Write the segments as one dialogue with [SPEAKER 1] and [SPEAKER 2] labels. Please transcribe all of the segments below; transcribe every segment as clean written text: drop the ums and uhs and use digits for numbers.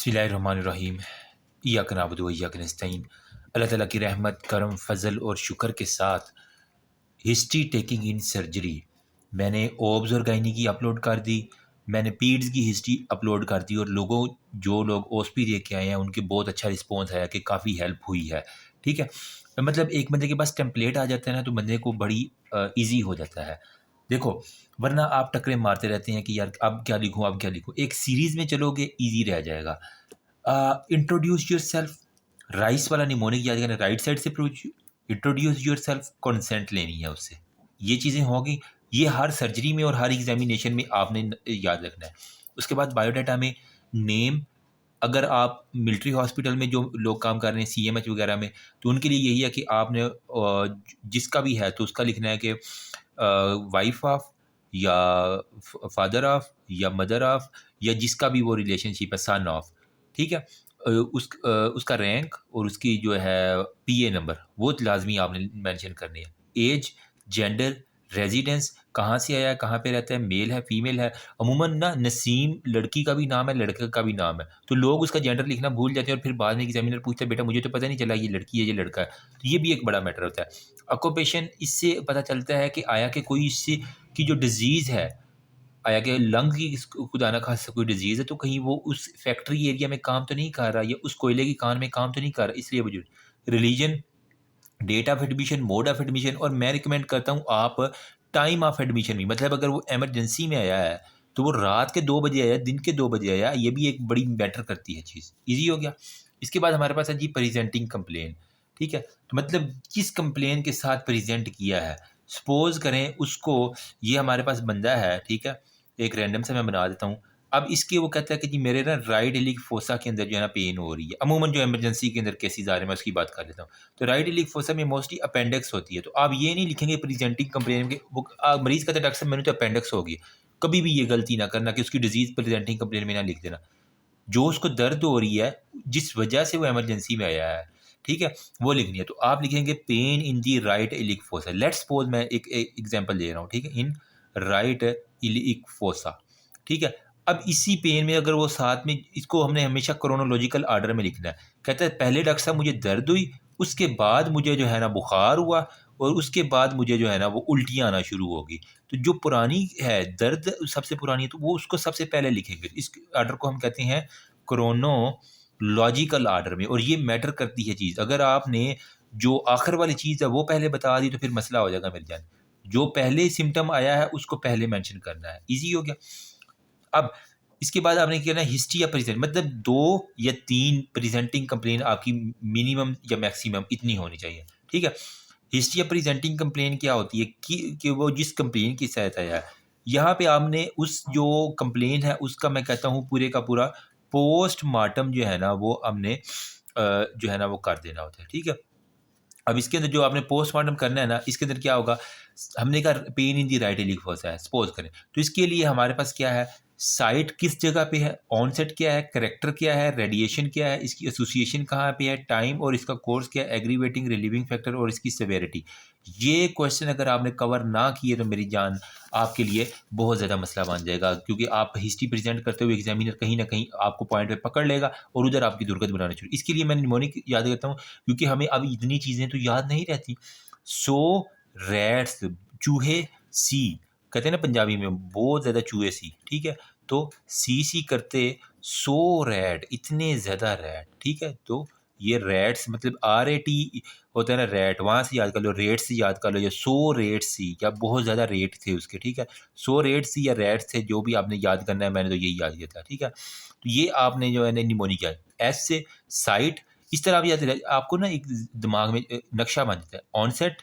[SPEAKER 1] बिस्मिल्लाहिर्रहमानिर्रहीम। इय्याक नअबुदु व इय्याक नस्तईन। अल्लाह ताला की रहमत, करम, फ़ज़ल और शुक्र के साथ हिस्ट्री टेकिंग इन सर्जरी मैंने ओब्स और गायनी की अपलोड कर दी। मैंने पीड्स की हिस्ट्री अपलोड कर दी और जो लोग ओस्पी दे के आए हैं उनके बहुत अच्छा रिस्पॉन्स आया कि काफ़ी हेल्प हुई है। ठीक है, मतलब एक बंदे के पास टेम्पलेट आ जाता है ना तो बंदे को बड़ी ईजी हो जाता है। देखो, वरना आप टकरे मारते रहते हैं कि यार अब क्या लिखूँ, अब क्या लिखूँ। एक सीरीज़ में चलोगे ईजी रह जाएगा। इंट्रोड्यूस योरसेल्फ, राइस वाला निमोनिक याद करना, राइट साइड से इंट्रोड्यूस योरसेल्फ, कंसेंट लेनी है उससे। ये चीज़ें होगी, ये हर सर्जरी में और हर एग्जामिनेशन में आपने याद रखना है। उसके बाद बायोडाटा में नेम, अगर आप मिलिट्री हॉस्पिटल में जो लोग काम कर रहे हैं सीएमएच वगैरह में, तो उनके लिए यही है कि आपने जिसका भी है तो उसका लिखना है कि वाइफ ऑफ या फादर ऑफ या मदर ऑफ या जिसका भी वो रिलेशनशिप है, सन ऑफ। ठीक है, उसका रैंक और उसकी जो है पीए नंबर वो लाजमी आपने मेंशन करनी है। एज, जेंडर, रेजिडेंस, कहाँ से आया है, कहाँ पे रहता है, मेल है, फीमेल है। अमूमन ना नसीम लड़की का भी नाम है, लड़के का भी नाम है, तो लोग उसका जेंडर लिखना भूल जाते हैं और फिर बाद में एग्जामिनर पूछता है बेटा मुझे तो पता नहीं चला ये लड़की है ये लड़का है। तो ये भी एक बड़ा मैटर होता है। ऑक्यूपेशन, इससे पता चलता है कि आया कि कोई इससे की जो डिजीज़ है, आया कि लंग की खुदा ना खास्ता कोई डिजीज़ है, तो कहीं वो उस फैक्ट्री एरिया में काम तो नहीं कर रहा या उस कोयले की कान में काम तो नहीं कर रहा, इसलिए वजह। Religion, date of admission, mode of admission, और मैं रिकमेंड करता हूँ आप टाइम ऑफ एडमिशन भी, मतलब अगर वो इमरजेंसी में आया है तो वो रात के 2 बजे आया, दिन के 2 बजे आया, ये भी एक बड़ी मैटर करती है चीज़। ईज़ी हो गया। इसके बाद हमारे पास है जी प्रेजेंटिंग कंप्लेन। ठीक है, तो मतलब किस कंप्लेन के साथ प्रेजेंट किया है। सपोज़ करें उसको, ये हमारे पास बंदा है, ठीक है, एक रैंडम से मैं बना देता हूँ। अब इसके वो कहता है कि जी मेरे ना राइट इलिक फोसा के अंदर जो है ना पेन हो रही है। अमूमन जो इमरजेंसी के अंदर केसेस आ रहे हैं मैं उसकी बात कर लेता हूँ। तो राइट इलिक फोसा में मोस्टली अपेंडिक्स होती है, तो आप ये नहीं लिखेंगे प्रेजेंटिंग कंप्लेन के वो मरीज़ कहता है डॉक्टर साहब मैंने तो अपेंडिक्स होगी। कभी भी ये गलती ना करना कि उसकी डिजीज़ प्रेजेंटिंग कंप्लेन में ना लिख देना। जो उसको दर्द हो रही है, जिस वजह से वो इमरजेंसी में आया है, ठीक है, वो लिखनी है। तो आप लिखेंगे pain in the right iliac fossa. Let's suppose मैं एक एग्ज़ाम्पल दे रहा हूँ, ठीक है, इन राइट इलिक फोसा। ठीक है, अब इसी पेन में अगर वो साथ में, इसको हमने हमेशा क्रोनोलॉजिकल ऑर्डर में लिखना है। कहता है पहले डॉक्टर साहब मुझे दर्द हुई, उसके बाद मुझे जो है ना बुखार हुआ और उसके बाद मुझे जो है ना वो उल्टियाँ आना शुरू हो गई। तो जो पुरानी है, दर्द सबसे पुरानी है, तो वो उसको सबसे पहले लिखेंगे। इस ऑर्डर को हम कहते हैं क्रोनोलॉजिकल ऑर्डर में, और ये मैटर करती है चीज़। अगर आपने जो आखिर वाली चीज़ है वो पहले बता दी तो फिर मसला हो जाएगा मेरी जान। जो पहले सिम्पटम आया है उसको पहले मेंशन करना है। ईज़ी हो गया। अब इसके बाद आपने क्या करना है, हिस्ट्री या प्रेजेंट, मतलब 2 या 3 प्रेजेंटिंग कंप्लेन आपकी मिनिमम या मैक्सिमम इतनी होनी चाहिए। ठीक है? हिस्ट्री या प्रेजेंटिंग कंप्लेन क्या होती है कि वो जिस कंप्लेन की सहायता है, यहाँ पे आपने उस जो कंप्लेन है उसका मैं कहता हूँ पूरे का पूरा पोस्टमार्टम जो है ना वो हमने जो है ना वो कर देना होता है। ठीक है? अब इसके अंदर जो आपने पोस्टमार्टम करना है ना, इसके अंदर क्या होगा, हमने कहा pain in the right iliac fossa है, सपोज करें, तो इसके लिए हमारे पास क्या है, साइट किस जगह पे है, ऑनसेट क्या है, करेक्टर क्या है, रेडिएशन क्या है, इसकी एसोसिएशन कहाँ पे है, टाइम और इसका कोर्स क्या है, एग्रीवेटिंग रिलीविंग फैक्टर और इसकी सेवेरिटी। ये क्वेश्चन अगर आपने कवर ना किए तो मेरी जान आपके लिए बहुत ज़्यादा मसला बन जाएगा, क्योंकि आप हिस्ट्री प्रेजेंट करते हुए एग्जामिनर कहीं ना कहीं आपको पॉइंट पे पकड़ लेगा और उधर आपकी दुर्गत बनानी चाहिए। इसके लिए मैं निमोनिक याद करता हूँ, क्योंकि हमें अब इतनी चीज़ें तो याद नहीं रहती। सो रैट्स, चूहे, सी, कहते हैं ना पंजाबी में बहुत ज़्यादा चूहे सी, ठीक है, तो सी करते, सो रैट, इतने ज़्यादा रैट। ठीक है, तो ये रैट्स मतलब RAT होता है ना, रैट, वहाँ से याद कर लो, रेट से याद कर लो, या सो रेट सी, या बहुत ज़्यादा रेट थे उसके। ठीक है, सो रेट सी या रैट्स थे, जो भी आपने याद करना है, मैंने तो यही याद किया था। ठीक है, तो ये आपने जो है ना निमोनिक किया। एस से साइट, इस तरह आप याद रहे, आपको ना एक दिमाग में नक्शा बन जाता है। ऑनसेट,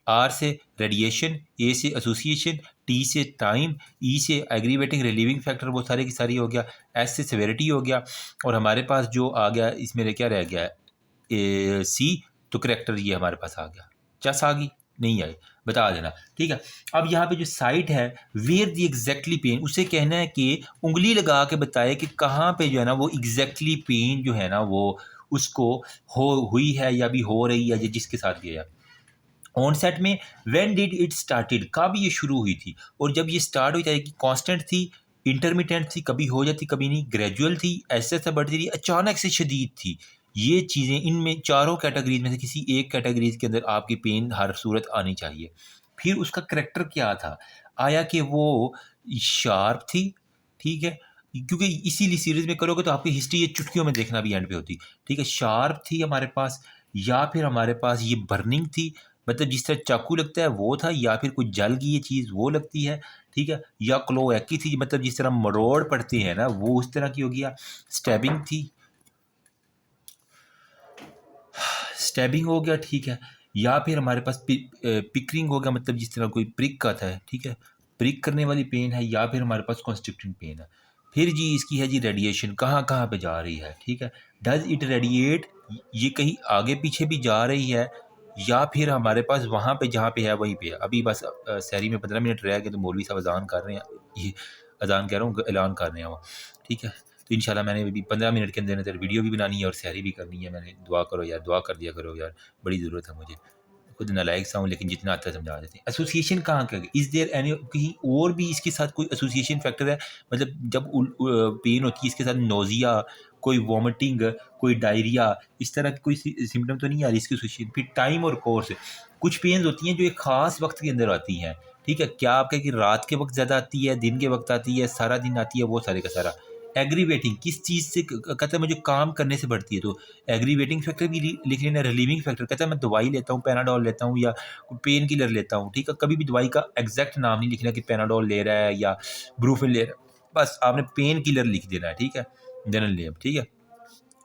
[SPEAKER 1] आर से रेडिएशन, ए से एसोसिएशन, टी से टाइम, ई से एग्रीवेटिंग रिलीविंग फैक्टर, वो सारे की सारी हो गया। एस से सेवेरिटी हो गया, और हमारे पास जो आ गया इसमें क्या रह गया है, सी, तो करेक्टर ये हमारे पास आ गया। चस आ गई, नहीं आई, बता देना। ठीक है, अब यहाँ पे जो साइट है, वेयर दी एग्जैक्टली पेन, उसे कहना है कि उंगली लगा के बताए कि कहाँ पे जो है ना वो एग्जैक्टली पेन जो है ना वो उसको हो हुई है या भी हो रही है, या जिसके साथ गया। ऑनसेट में व्हेन डिड इट स्टार्टेड, कब ये शुरू हुई थी, और जब ये स्टार्ट हुई था कि कांस्टेंट थी इंटरमिटेंट थी, कभी हो जाती कभी नहीं, ग्रेजुअल थी, ऐसे ऐसे बढ़ती रही, अचानक से शदीद थी। ये चीज़ें इनमें चारों कैटेगरीज में से किसी एक कैटेगरीज के अंदर आपकी पेन हर सूरत आनी चाहिए। फिर उसका करैक्टर क्या था, आया कि वो शार्प थी, ठीक है, क्योंकि इसीलिए सीरीज में करोगे तो आपकी हिस्ट्री ये चुटकियों में देखना भी एंड पे होती, ठीक है। शार्प थी हमारे पास, या फिर हमारे पास ये बर्निंग थी, मतलब जिस तरह चाकू लगता है वो था, या फिर कुछ जल गई ये चीज़ वो लगती है, ठीक है, या क्लोएकी थी, मतलब जिस तरह मरोड़ पड़ते हैं ना वो उस तरह की हो गया। स्टैबिंग थी, स्टैबिंग हो गया, ठीक है, या फिर हमारे पास पिकरिंग हो गया, मतलब जिस तरह कोई प्रिक का था, ठीक है, प्रिक करने वाली पेन है, या फिर हमारे पास कॉन्स्ट्रिक्टिंग पेन है। फिर जी इसकी है जी रेडिएशन, कहाँ कहाँ पे जा रही है, ठीक है, डज इट रेडिएट, ये कहीं आगे पीछे भी जा रही है, या फिर हमारे पास वहाँ पे जहाँ पे है वहीं पे है। अभी बस शहरी में 15 मिनट रह गए तो मौलवी साहब अजान कर रहे हैं, ये अजान कह रहा हूँ, ऐलान कर रहे हैं वो, ठीक है। तो इंशाल्लाह मैंने अभी 15 मिनट के अंदर अंदर वीडियो भी बनानी है और सहरी भी करनी है। मैंने दुआ करो यार, दुआ कर दिया करो यार, बड़ी ज़रूरत है मुझे। खुद नालायक सा हूँ लेकिन जितना आता है समझा देते हैं। एसोसिएशन कहाँ का, इज़ देयर एनी, कहीं और भी इसके साथ कोई एसोसिएशन फैक्टर है, मतलब जब पेन होती है इसके साथ नोज़िया, कोई वॉमिटिंग, कोई डायरिया, इस तरह की कोई सिम्टम तो नहीं आ रही इसकी एसोसिएशन। फिर टाइम और कोर्स, कुछ पेन्स होती हैं जो एक ख़ास वक्त के अंदर आती हैं, ठीक है, क्या आपका कि रात के वक्त ज़्यादा आती है, दिन के वक्त आती है, सारा दिन आती है, वो सारे का सारा। एग्रीवेटिंग किस चीज़ से कहता है, मुझे काम करने से बढ़ती है, तो एग्रीवेटिंग फैक्टर भी लिख लेना, रिलीविंग फैक्टर कहता है मैं दवाई लेता हूँ, पैनाडोल लेता हूँ या पेन किलर लेता हूँ, ठीक है, कभी भी दवाई का एग्जैक्ट नाम नहीं लिखना कि पैनाडोल ले रहा है या ब्रूफिन ले रहा है, बस आपने पेन किलर लिख देना है, ठीक है, जनरल नेम, ठीक है।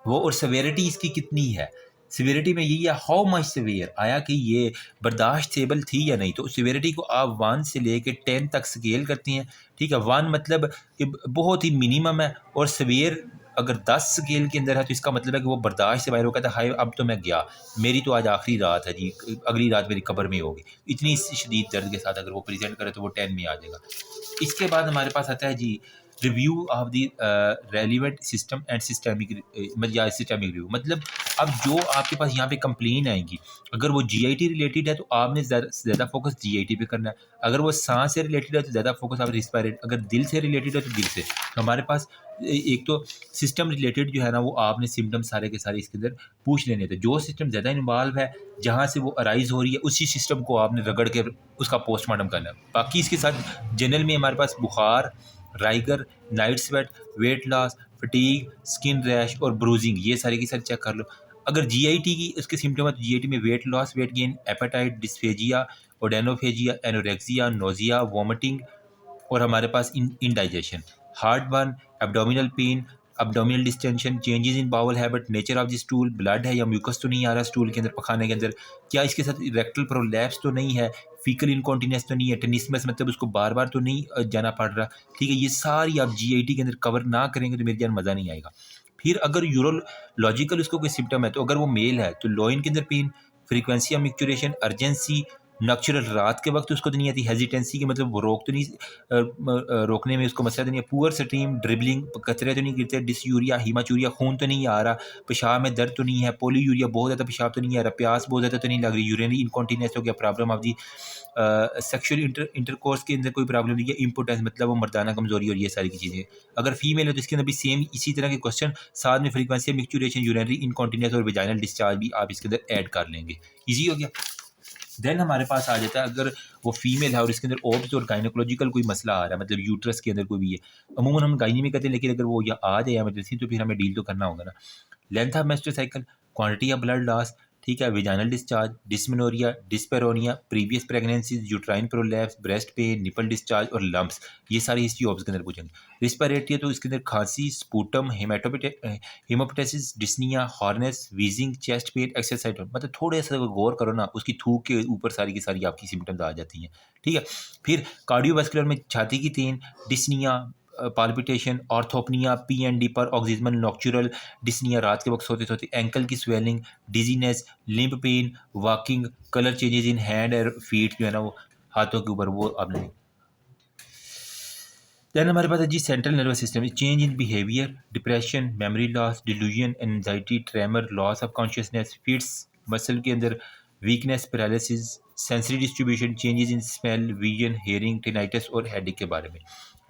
[SPEAKER 1] वो और सेवेरिटी इसकी कितनी है, सेवेरिटी में यही है हाउ मच सेवियर, आया कि ये बर्दाश्तेबल थी या नहीं। तो सेवेरिटी को आप 1 से लेके 10 तक स्केल करती हैं, ठीक है। 1 मतलब कि बहुत ही मिनिमम है, और सेवियर अगर 10 स्केल के अंदर है तो इसका मतलब है कि वो बर्दाश्त से बाहर, वो कहता है हाय अब तो मैं गया, मेरी तो आज आखिरी रात है जी, अगली रात मेरी कब्र में होगी। इतनी शदीद दर्द के साथ अगर वो प्रेजेंट करे तो वो 10 में आ जाएगा। इसके बाद हमारे पास आता है जी review of the relevant system and systemic, या सिस्टमिक रिव्यू, मतलब अब जो आपके पास यहाँ पे कंप्लेन आएंगी, अगर वो जीआईटी रिलेटेड है तो आपने ज़्यादा फोकस जीआईटी पे करना है, अगर वो सांस से रिलेटेड है तो ज़्यादा फोकस आप रिस्पायरेट, अगर दिल से रिलेटेड है तो दिल से। तो हमारे पास एक तो सिस्टम रिलेटेड जो है ना वो आपने सिम्टम सारे के सारे इसके अंदर पूछ लेने थे, जो सिस्टम ज़्यादा इन्वॉल्व है, जहाँ से वो अराइज हो रही है, उसी सिस्टम को आपने रगड़ के उसका पोस्टमार्टम करना है। बाकी इसके साथ जनरल में हमारे पास बुखार, rigor, night sweat, weight loss, fatigue, skin rash और ब्रूजिंग, ये सारी की सारी चेक कर लो। अगर जीआईटी की उसके सिम्टम है तो जीआईटी में weight loss, weight gain, appetite, dysphagia, odynophagia, anorexia, nausea, vomiting, और हमारे पास indigestion, heartburn, abdominal pain, abdominal distension, changes in bowel habit, nature of the stool, blood है या म्यूकस तो नहीं आ रहा स्टूल के अंदर, पखाने के अंदर, क्या इसके साथ रेक्टल प्रोलैप्स तो नहीं है, फीकल इनकॉन्टिनेंस तो नहीं है, टेनिसमस मतलब उसको बार बार तो नहीं जाना पड़ रहा, ठीक है। ये सारी आप जीआईटी के अंदर कवर ना करेंगे तो मेरी जान मज़ा नहीं आएगा। फिर अगर यूरोलॉजिकल उसको कोई सिम्टम है तो अगर वो मेल है तो लोइन के अंदर pain, frequency of micturition, urgency, natural रात के वक्त उसको तो नहीं आती, हेजिटेंसी की मतलब वो रोक तो नहीं, रोकने में उसको मसला तो नहीं है, पुअर स्ट्रीम, ड्रिबलिंग, कचरे तो नहीं गिरते, डिसयूरिया, हीमाचूरिया, खून तो नहीं आ रहा, पेशाब में दर्द तो नहीं है, पोलीयूरिया, बहुत ज़्यादा पेशाब तो नहीं आ रहा, प्यास बहुत ज़्यादा तो नहीं लग रही, यूरिनरी इनकॉन्टिनेंस हो गया, problem of the sexual intercourse के अंदर कोई प्रॉब्लम नहीं है, इम्पोर्टेंस मतलब वो मर्दाना कमजोरी और ये सारी की चीज़ें। अगर फीमेल है तो इसके अंदर भी सेम इसी तरह के क्वेश्चन, साथ में फ्रीक्वेंसी मिक्चुरेशन, यूरिनरी इनकॉन्टिनेंस और वेजाइनल डिस्चार्ज भी आप इसके अंदर ऐड कर लेंगे, ईजी हो गया। देन हमारे पास आ जाता है अगर वो फीमेल है और इसके अंदर ओब्स और गाइनोकोलॉजिकल कोई मसला आ रहा है, मतलब यूट्रस के अंदर कोई भी है, अमूमन हम गाइनी में कहते हैं, लेकिन अगर वो या आ जाए एमरजेंसी तो फिर हमें डील तो करना होगा ना। Length of menstrual cycle, quantity of blood loss, ठीक है, vaginal discharge, dysmenorrhoea, dyspareunia, previous pregnancies, uterine prolapse, breast pain, nipple discharge और लम्प्स, ये सारी हिस्ट्री ऑब्स के अंदर पूछेंगे। रिस्पिरेटरी है तो इसके अंदर खांसी, sputum, haemoptysis, dyspnoea, hoarseness, wheezing, chest pain, exercise, मतलब थोड़े से अगर गौर करो ना उसकी थूक के ऊपर सारी की सारी आपकी सिम्टम्स आ जाती हैं, ठीक है। फिर कार्डियोवास्कुलर में छाती की तेन, डिस्निया, पाल्पिटेशन, ऑर्थोपनिया, पीएनडी पर ऑक्सीजनल नॉक्चुरल, डिस्निया रात के वक्त सोते सोते, एंकल की swelling, dizziness, limb pain, walking, colour changes in hand और फीट जो है ना वो हाथों के ऊपर, वो आपने। दैन हमारे पास है जी central nervous system, change in behaviour, depression, memory loss, delusion, anxiety, tremor, loss of consciousness, fits, muscle के अंदर weakness, paralysis, sensory distribution, changes in smell, vision, hearing, tinnitus और हेडेक के बारे में।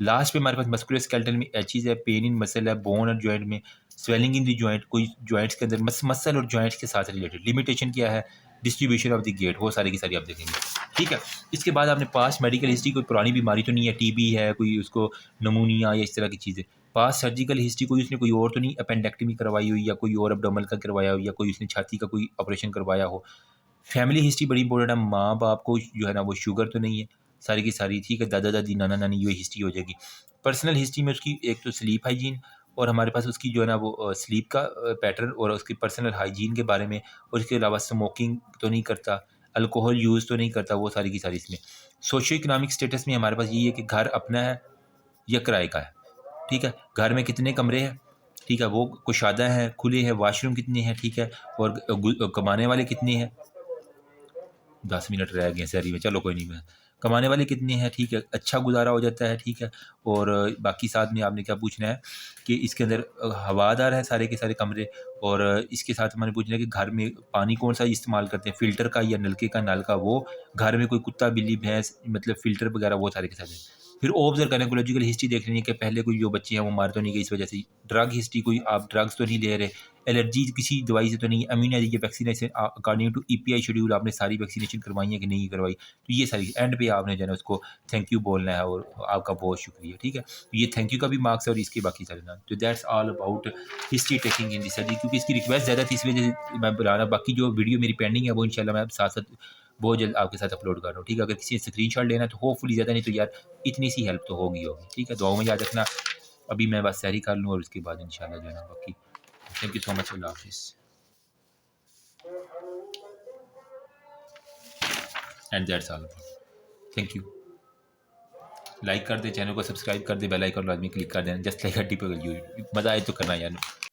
[SPEAKER 1] लास्ट पे हमारे पास मस्कुलोस्केलेटल में एचीज़ है, पेन इन मसल है, बोन और जॉइंट में, स्वेलिंग इन द जॉइंट, कोई जॉइंट्स के अंदर मसल और जॉइंट्स के साथ रिलेटेड। लिमिटेशन क्या है, डिस्ट्रीब्यूशन ऑफ द गेट, वो सारी की सारी आप देखेंगे। ठीक है, इसके बाद आपने पास्ट मेडिकल हिस्ट्री, कोई पुरानी बीमारी तो नहीं है, टीबी है, कोई उसको नमूनिया या इस तरह की चीज़ें। पास्ट सर्जिकल हिस्ट्री, कोई उसने कोई और तो नहीं अपेंडेक्टमी करवाई हुई, या कोई और अब्डोमिनल का करवाया हो, या कोई उसने छाती का कोई ऑपरेशन करवाया हो। फैमिली हिस्ट्री बड़ी इंपॉर्टेंट है, माँ बाप को जो है ना वो शुगर तो नहीं है, सारी की सारी। ठीक है, दादा दादी नाना नानी ये हिस्ट्री हो जाएगी। पर्सनल हिस्ट्री में उसकी एक तो स्लीप हाइजीन, और हमारे पास उसकी जो है ना वो स्लीप का पैटर्न, और उसकी पर्सनल हाइजीन के बारे में, और इसके अलावा स्मोकिंग तो नहीं करता, अल्कोहल यूज़ तो नहीं करता, वो सारी की सारी इसमें। सोशियो इकोनॉमिक स्टेटस में हमारे पास ये है कि घर अपना है या किराए का है। ठीक है, घर में कितने कमरे हैं, ठीक है, वो कुशादा हैं, खुले हैं, वॉशरूम कितने हैं, ठीक है, और कमाने वाले कितने हैं। 10 मिनट रह गए शहरी में, चलो कोई नहीं, मैं कमाने वाले कितने हैं, ठीक है, अच्छा गुजारा हो जाता है, ठीक है। और बाकी साथ में आपने क्या पूछना है कि इसके अंदर हवादार है सारे के सारे कमरे, और इसके साथ मैंने पूछना है कि घर में पानी कौन सा इस्तेमाल करते हैं, फ़िल्टर का या नलके का, नल का, वो घर में कोई कुत्ता बिल्ली भैंस मतलब फ़िल्टर वगैरह वो सारे के सारे। फिर ओब्स और गायनेकोलॉजिकल हिस्ट्री देख लेनी है कि पहले कोई जो बच्चे हैं वो मार तो नहीं गए इस वजह से। ड्रग हिस्ट्री, कोई आप ड्रग्स तो नहीं ले रहे, एलर्जी किसी दवाई से तो नहीं, immunisation vaccination according to EPI schedule आपने सारी वैक्सीनेशन करवाई है कि नहीं करवाई। तो ये सारी एंड पे आपने जो है ना उसको थैंक यू बोलना है, और आपका बहुत शुक्रिया। ठीक है, तो ये थैंक यू का भी मार्क्स है, और इसके बाकी सारे नाम। तो that's all about history taking in this surgery, क्योंकि इसकी रिक्वेस्ट ज़्यादा थी इस वजह से मैं बता रहा। बाकी जो वीडियो मेरी पेंडिंग है वो इंशाल्लाह मैं साथ साथ बहुत जल्द आपके साथ अपलोड कर रहा हूँ। ठीक है, अगर किसी ने स्क्रीनशॉट लेना है तो होपफुली, ज़्यादा नहीं तो यार इतनी सी हेल्प तो होगी होगी। ठीक है, दुआओं में याद रखना। अभी मैं बस सहरी कर लूँ और उसके बाद इंशाल्लाह जो है ना बाकी। थैंक यू सो मच, अल्लाह हाफिज़। And that's all. Thank you. Like कर दे, चैनल को सब्सक्राइब कर दे, बेल आइकन लाजमी क्लिक कर देना, just like a typical you. मज़ा आए तो करना यार।